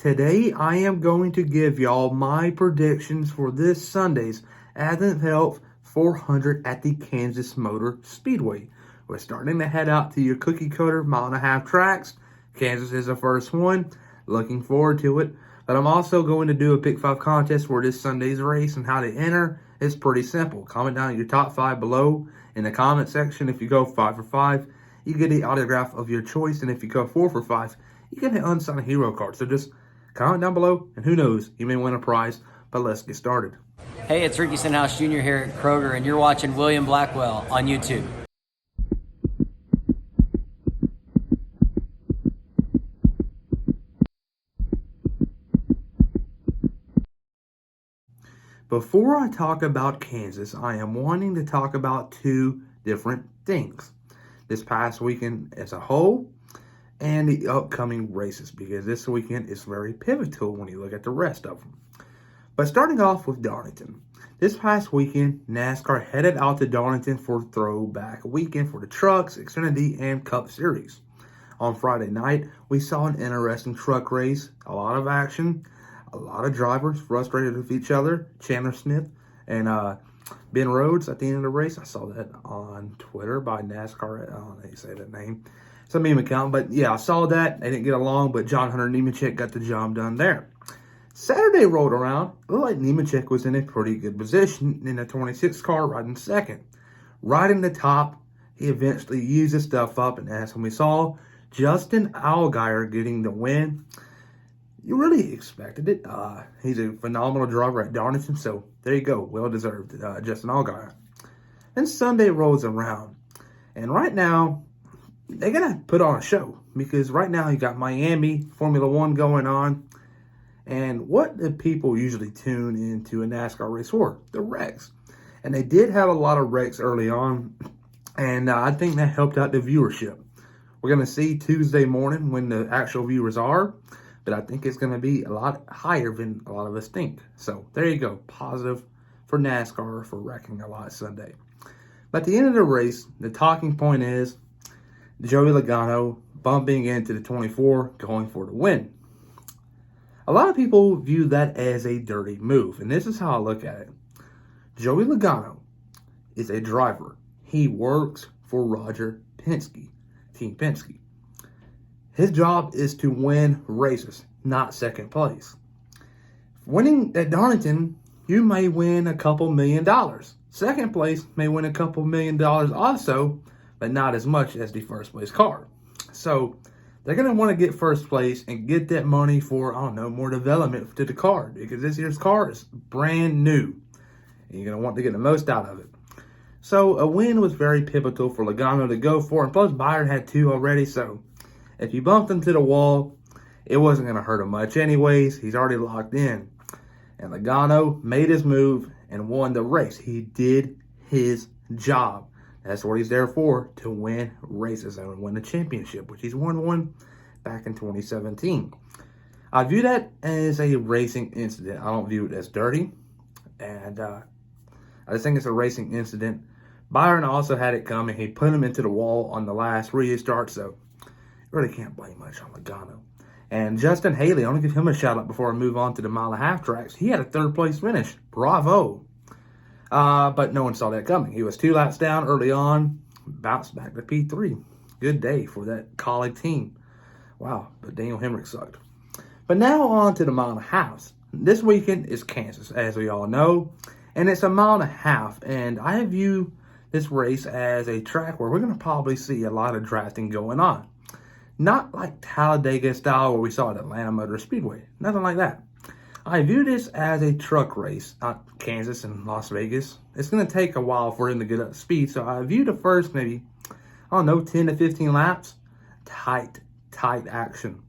Today I am going to give y'all my predictions for this Sunday's Advent Health 400 at the Kansas Motor Speedway. We're starting to head out to your cookie cutter mile-and-a-half tracks. Kansas is the first one. Looking forward to it. But I'm also going to do a Pick 5 contest for this Sunday's race, and how to enter is pretty simple. Comment down your top 5 below in the comment section. If you go 5 for 5, you get the autograph of your choice, and if you go 4 for 5, you get an unsigned hero card. So just comment down below, and who knows, you may win a prize. But let's get started. Hey, it's Ricky Stenhouse Jr. here at Kroger, and you're watching William Blackwell on YouTube. Before I talk about Kansas, I am wanting to talk about two different things. This past weekend as a whole, and the upcoming races, because this weekend is very pivotal when you look at the rest of them. But starting off with Darlington. This past weekend, NASCAR headed out to Darlington for throwback weekend for the Trucks, Xfinity, and Cup Series. On Friday night, we saw an interesting truck race, a lot of action, a lot of drivers frustrated with each other. Chandler Smith and Ben Rhodes at the end of the race. I saw that on Twitter by NASCAR. I don't know how you say that name. It's a meme account, but yeah, I saw that. They didn't get along, but John Hunter Nemechek got the job done there. Saturday rolled around. It looked like Nemechek was in a pretty good position in the 26 car, riding second. Riding the top, he eventually used his stuff up, and that's when we saw Justin Allgaier getting the win. You really expected it. He's a phenomenal driver at Darlington, so there you go. Well-deserved, Justin Allgaier. Then Sunday rolls around, and right now, they're going to put on a show, because right now you got Miami Formula One going on, and what do people usually tune into a NASCAR race for? The wrecks. And they did have a lot of wrecks early on, and I think that helped out the viewership. We're going to see Tuesday morning when the actual viewers are, but I think it's going to be a lot higher than a lot of us think. So there you go. Positive for NASCAR for wrecking a lot Sunday. But at the end of the race, the talking point is Joey Logano bumping into the 24, going for the win. A lot of people view that as a dirty move, and this is how I look at it. Joey Logano is a driver. He works for Roger Penske, Team Penske. His job is to win races, not second place. Winning at Darlington, you may win a couple $1 million. Second place may win a couple $1 million also, but not as much as the first place car. So they're going to want to get first place and get that money for, I don't know, more development to the car, because this year's car is brand new, and you're going to want to get the most out of it. So a win was very pivotal for Logano to go for, and plus Byron had 2 already, so if you bumped him to the wall, it wasn't going to hurt him much anyways. He's already locked in. And Logano made his move and won the race. He did his job. That's what he's there for, to win races and win the championship, which he's won one back in 2017. I view that as a racing incident. I don't view it as dirty. And I just think it's a racing incident. Byron also had it coming. He put him into the wall on the last restart, so really can't blame much on Logano. And Justin Haley, I want to give him a shout out before I move on to the mile-and-a-half tracks. He had a 3rd place finish. Bravo. But no one saw that coming. He was 2 laps down early on, bounced back to P3. Good day for that colleague team. Wow, but Daniel Hemrick sucked. But now on to the mile-and-a-halves. This weekend is Kansas, as we all know, and it's a mile-and-a-half. And I view this race as a track where we're going to probably see a lot of drafting going on. Not like Talladega style where we saw at Atlanta Motor Speedway. Nothing like that. I view this as a truck race, not Kansas and Las Vegas. It's going to take a while for him to get up to speed. So I view the first maybe, 10 to 15 laps, tight action.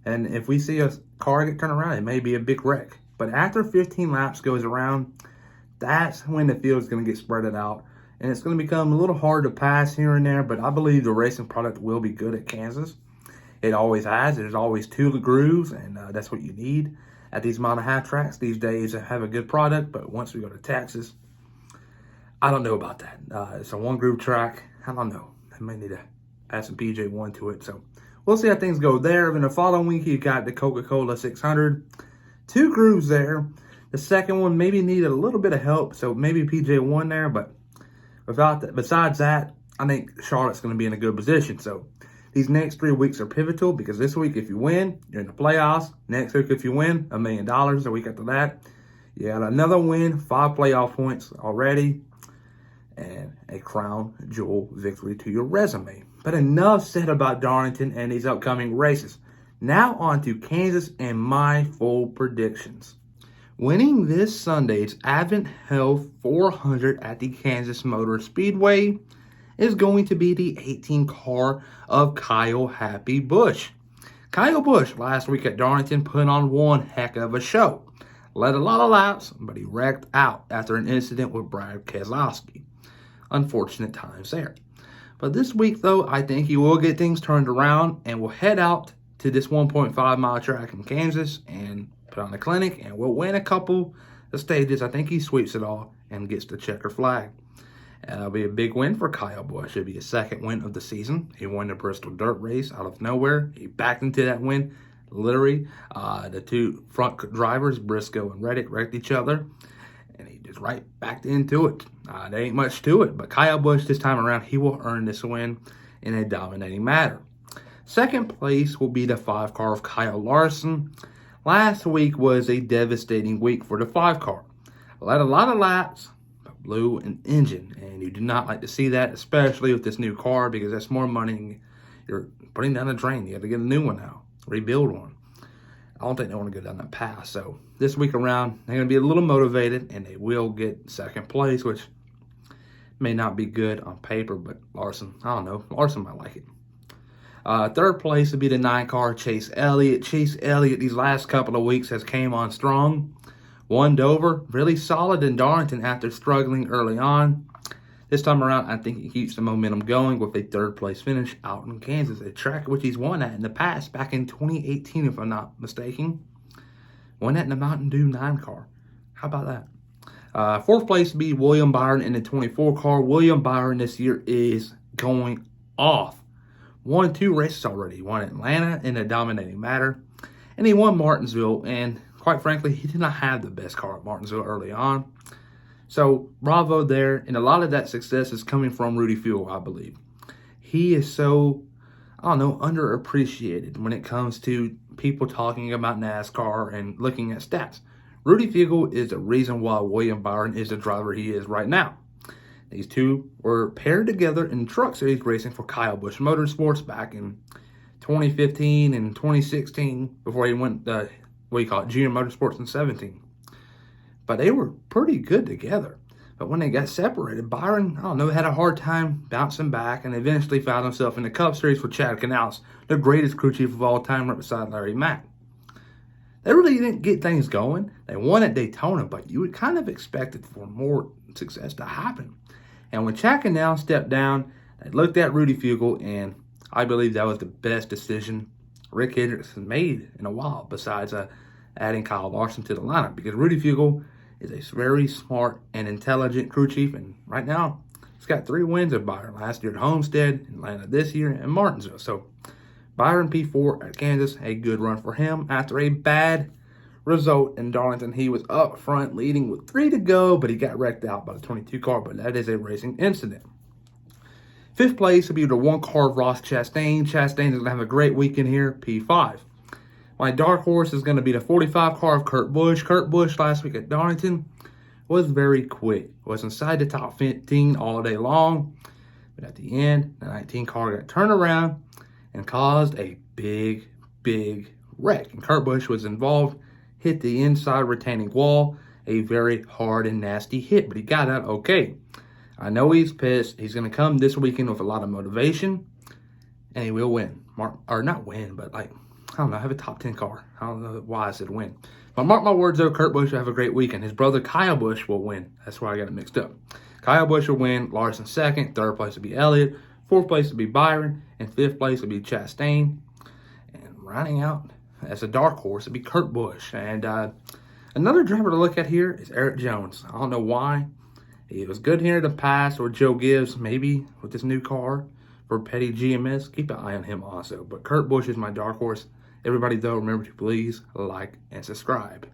And if we see a car get turned around, it may be a big wreck. But after 15 laps goes around, that's when the field is going to get spreaded out. And it's going to become a little hard to pass here and there. But I believe the racing product will be good at Kansas. It always has. There's always 2 grooves, and that's what you need at these mile-and-a-half tracks these days to have a good product. But once we go to Texas, I don't know about that. It's a 1-groove track. I don't know. I may need to add some PJ1 to it. So we'll see how things go there. Then the following week, you got the Coca-Cola 600. 2 grooves there. The second one maybe needed a little bit of help, so maybe PJ won there. But besides that, I think Charlotte's going to be in a good position. So these next 3 weeks are pivotal because this week, if you win, you're in the playoffs. Next week, if you win, $1 million. The week after that, you got another win, 5 playoff points already, and a crown jewel victory to your resume. But enough said about Darlington and these upcoming races. Now on to Kansas and my full predictions. Winning this Sunday's Advent Health 400 at the Kansas Motor Speedway is going to be the 18 car of Kyle Happy Busch. Kyle Busch last week at Darlington put on one heck of a show. Led a lot of laps, but he wrecked out after an incident with Brad Keselowski. Unfortunate times there. But this week, though, I think he will get things turned around and will head out to this 1.5 mile track in Kansas and put on a clinic and will win a couple of stages. I think he sweeps it all and gets the checker flag. And it'll be a big win for Kyle Busch. It'll be his second win of the season. He won the Bristol Dirt Race out of nowhere. He backed into that win. Literally, the 2 front drivers, Briscoe and Reddick, wrecked each other. And he just right back into it. There ain't much to it. But Kyle Busch this time around, he will earn this win in a dominating manner. Second place will be the 5 car of Kyle Larson. Last week was a devastating week for the 5 car. Led a lot of laps, but blew an engine. And you do not like to see that, especially with this new car, because that's more money you're putting down the drain. You got to get a new one now, rebuild one. I don't think they want to go down that path. So this week around, they're going to be a little motivated, and they will get second place, which may not be good on paper, but Larson, I don't know. Larson might like it. Third place would be the 9 car, Chase Elliott. Chase Elliott, these last couple of weeks, has came on strong. Won Dover, really solid in Darlington after struggling early on. This time around, I think he keeps the momentum going with a 3rd place finish out in Kansas, a track which he's won at in the past, back in 2018, if I'm not mistaken. Won that in the Mountain Dew 9 car. How about that? 4th place would be William Byron in the 24 car. William Byron this year is going off. Won 2 races already. He won Atlanta in a dominating manner. And he won Martinsville. And quite frankly, he did not have the best car at Martinsville early on. So bravo there. And a lot of that success is coming from Rudy Fuel, I believe. He is so, I don't know, underappreciated when it comes to people talking about NASCAR and looking at stats. Rudy Fuel is the reason why William Byron is the driver he is right now. These 2 were paired together in truck series racing for Kyle Busch Motorsports back in 2015 and 2016 before he went, Junior Motorsports in 17. But they were pretty good together. But when they got separated, Byron, I don't know, had a hard time bouncing back and eventually found himself in the Cup Series with Chad Canals, the greatest crew chief of all time, right beside Larry Mack. They really didn't get things going. They won at Daytona, but you would kind of expect for more success to happen. And when Chad Canal stepped down, they looked at Rudy Fuel, and I believe that was the best decision Rick Hendricks has made in a while, besides adding Kyle Larson to the lineup, because Rudy Fuel is a very smart and intelligent crew chief, and right now he's got 3 wins at Byron. Last year at Homestead, Atlanta this year, and Martinsville. So Byron P4 at Kansas, a good run for him. After a bad result in Darlington, he was up front leading with 3 to go, but he got wrecked out by the 22 car, but that is a racing incident. 5th place will be the 1 car of Ross Chastain. Chastain is going to have a great weekend here, P5. My dark horse is going to be the 45 car of Kurt Busch. Kurt Busch last week at Darlington was very quick. Was inside the top 15 all day long. But at the end, the 19 car got turned around and caused a big, big wreck. And Kurt Busch was involved, hit the inside retaining wall. A very hard and nasty hit, but he got out okay. I know he's pissed. He's going to come this weekend with a lot of motivation, and he will win. Not win, but I don't know, have a top 10 car. I don't know why I said win. But mark my words, though, Kurt Busch will have a great weekend. His brother, Kyle Busch, will win. That's why I got it mixed up. Kyle Busch will win. Larson 2nd. 3rd place will be Elliott. 4th place will be Byron. And 5th place will be Chastain. And rounding out as a dark horse will be Kurt Busch. And another driver to look at here is Eric Jones. I don't know why. He was good here in the past, or Joe Gibbs, maybe, with this new car for Petty GMS, keep an eye on him also. But Kurt Busch is my dark horse. Everybody, though, remember to please like and subscribe.